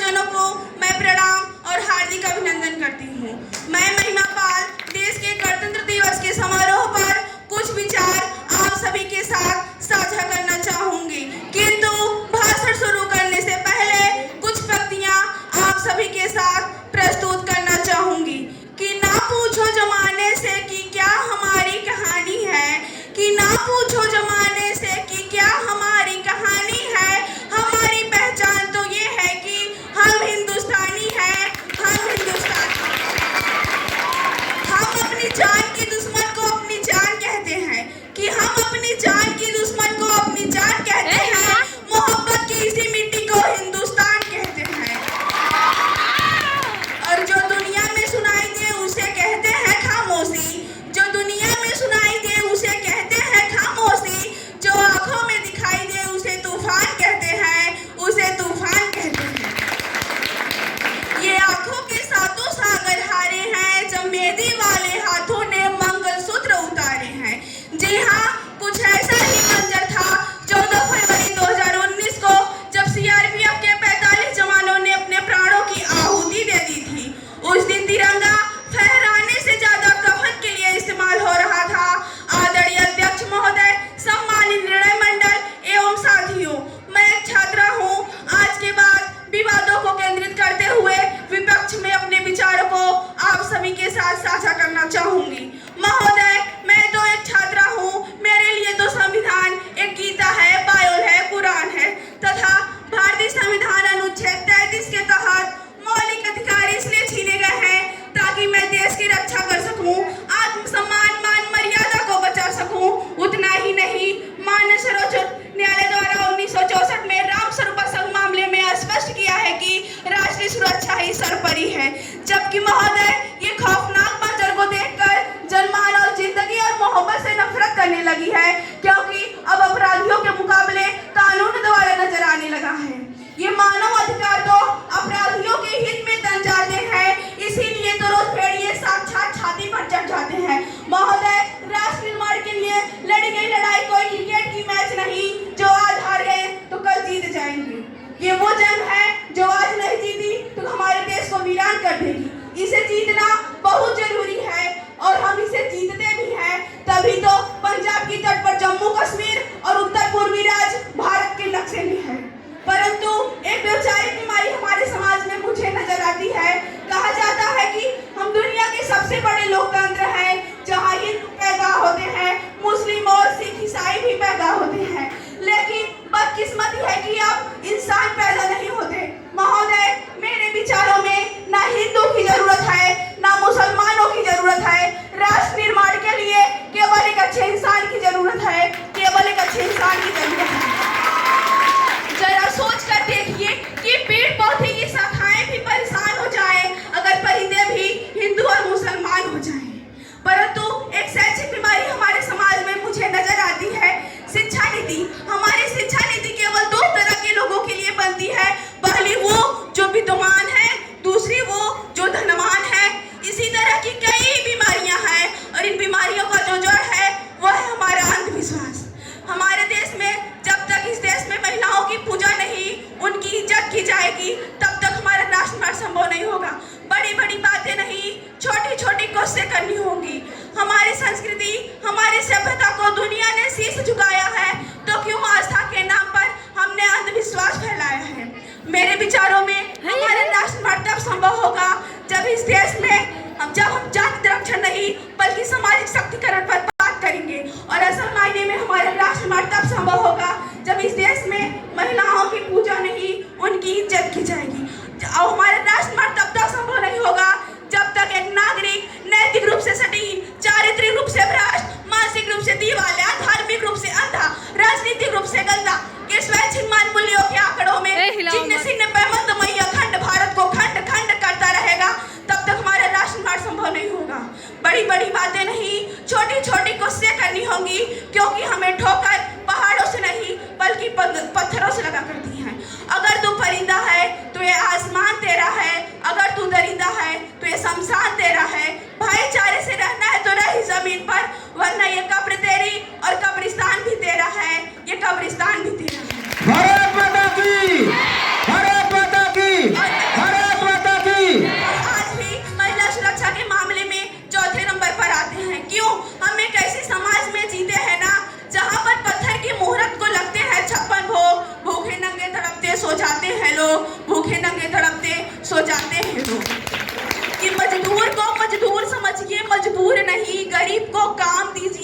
गुरुजनों को मैं प्रणाम और हार्दिक अभिनंदन करती हूँ। मैं महिमा पाल देश के गणतंत्र दिवस के समारोह पर कुछ विचार आप सभी के साथ साझा करना चाहूंगी, किंतु भाषण शुरू करने से पहले कुछ पंक्तियां आप सभी के साथ प्रस्तुत करना चाहूंगी। कि ना पूछो जमाने से कि क्या हमारी कहानी है, कि ना पूछो जमाने से कि क्या हमारी कहानी है। हमारी पहचान तो ये है कि हम हिंदुस्तानी हैं, हम हिंदुस्तानी। हम अपनी जान की दुश्मन को अपनी जान कहते हैं, कि हम अपनी जान की दुश्मन को अपनी जान कहते हैं। मोहब्बत की इसी मिट्टी को हिंदुस्तान कहते हैं। और जो दुनिया में सुनाई दे उसे कहते हैं खामोशी, जो दुनिया में सुनाई दे उसे कहते हैं खामोशी। जो आंखों में दिखाई दे उसे तूफान कहते हैं, उसे तूफान कहते हैं। ये आंखों के सातों सागर हारे हैं, जब मेहंदी वाले हाथों ने मंगलसूत्र उतारे हैं। जी हाँ, कुछ ऐसा ही मंजर था 14 फरवरी 2019 को, जब सीआरपीएफ के 45 जवानों ने अपने प्राणों की आहुति दे दी थी। उस दिन तिरंगा फहराने से ज्यादा कफन के लिए इस्तेमाल हो रहा था। आदरणीय अध्यक्ष महोदय, सम्मानित निर्णय मंडल एवं साथियों, मैं एक छात्रा हूँ। आज के बाद विवादों को केंद्रित करते हुए विपक्ष में अपने विचारों को आप सभी के साथ साझा करना चाहूंगी। महोदय, मैं तो एक छात्रा हूँ। मेरे लिए तो संविधान एक गीता है, बाइबल है, कुरान है तथा भारतीय संविधान अनुच्छेद 33 के तहत मौलिक अधिकार इसलिए छीने गए हैं ताकि मैं देश की रक्षा कर सकूं, आत्मसम्मान मान मर्यादा को बचा सकूं। उतना ही नहीं, माननीय सर्वोच्च न्यायालय द्वारा 1964 में राम स्वरूप संघ मामले में स्पष्ट किया है कि राष्ट्रीय सुरक्षा ही सर्वोपरि है। जबकि महोदय, ये खौफनाक मंजर को देखकर जनमानव जिंदगी और मोहब्बत से नफरत करने लगी है, क्योंकि अब अपराधियों के मुकाबले कानून द्वारा नजर आने लगा है। ये मानव अधिकार तो अपराधियों के हित में तन जाते हैं, इसीलिए तो रोज भेड़िए साक्षात छाती पर चढ़ जाते हैं। महोदय, राष्ट्र निर्माण के लिए लड़ी गई लड़ाई कोई क्रिकेट की मैच नहीं, जो आज हार गए तो कल जीत जाएंगे। ये वो जंग है जो आज नहीं जीती तो हमारे देश को वीरान कर देगी। इसे जीतना बहुत जरूरी है और हम इसे जीतते भी हैं। तभी तो पंजाब की तट पर जम्मू कश्मीर और उत्तर पूर्वी राज्य भारत के नक्शे में है। परंतु एक वैचारिक बीमारी हमारे समाज में मुझे नजर आती है। कहा जाता है कि हम दुनिया के सबसे बड़े लोकतंत्र हैं, जहां हिंदू पैदा होते हैं, मुस्लिम और सिख ईसाई भी पैदा होते हैं, लेकिन बदकिस्मती है कि अब इंसान पैदा नहीं होते। महोदय, मेरे विचारों में ना हिंदू की जरूरत है ना मुसलमानों की जरूरत है। राष्ट्र निर्माण के लिए केवल एक अच्छे इंसान की जरूरत है, केवल एक अच्छे इंसान की जरूरत है। जरा सोच कर देखिए कि पेड़ पौधे की शाखाएं भी परेशान हो जाएं अगर परिंदे भी हिंदू और मुसलमान हो जाएं। परंतु एक शैक्षिक बीमारी हमारे समाज में मुझे नजर आती है, शिक्षा नीति। हमारी शिक्षा नीति केवल दो तरह के लोगों के लिए बनती है, पहली वो जो विद्वान है, दूसरी वो जो धनवान है। इसी तरह की कई बीमारियां हैं और इन बीमारियों का जो जड़ है वह है हमारा अंधविश्वास। हमारे देश में जब तक इस देश में महिलाओं की पूजा नहीं, उनकी इज्जत की जाएगी, तब तक हमारा राष्ट्र निर्माण संभव नहीं होगा। बड़ी बड़ी बातें नहीं, छोटी छोटी कोशिशें करनी होंगी। हमारी संस्कृति, हमारी सभ्यता को दुनिया ने शीश झुकाया है, तो क्यों आस्था के नाम पर हमने अंधविश्वास फैलाया है। मेरे विचारों में हमारे राष्ट्र निर्माण तब संभव होगा जब इस देश में जब हम जाति रक्षण नहीं बल्कि सामाजिक शक्तिकरण पर बात करेंगे। और असल मायने में हमारा राष्ट्र निर्माण तब संभव होगा जब इस देश में महिलाओं की पूजा नहीं, उनकी इज्जत की जाएगी। और हमारा राष्ट्र निर्माण तब तक संभव नहीं होगा जब तक एक नागरिक नैतिक रूप से सटीक, चारित्रिक रूप से भ्रष्ट, मानसिक रूप से दिवालिया, धार्मिक रूप से अंधा, राजनीतिक रूप से गंदा, ये स्वैच्छिक मान मूल्यों के आंकड़ों में चिन्ह चिन्ह पैमंदमय अखंड भारत को खंड खंड करता रहेगा, तब तक हमारा राष्ट्र निर्माण संभव नहीं होगा। बड़ी बड़ी बातें नहीं, छोटी छोटी कोशिशें करनी होंगी, क्योंकि हमें ठोकर पहाड़ों से नहीं बल्कि पत्थरों से लगा करती है। अगर तू परिंदा है तो ये आसमान तेरा है, अगर तू दरिंदा है तो ये शमशान तेरा है। भाईचारे से रहना है तो रही जमीन पर, वरना ये कब्र तेरी और कब्रिस्तान भी तेरा है, ये कब्रिस्तान भी तेरा है। भारत माता की, भारत माता की।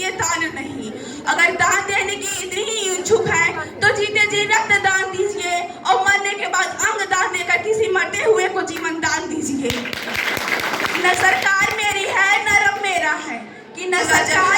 दीजिए दान नहीं। अगर दान देने की इतनी ही इच्छुक है तो जीते जी रक्त दान दीजिए और मरने के बाद अंग दान देकर किसी मरते हुए को जीवन दान दीजिए। न सरकार मेरी है न रब मेरा है कि न सरकार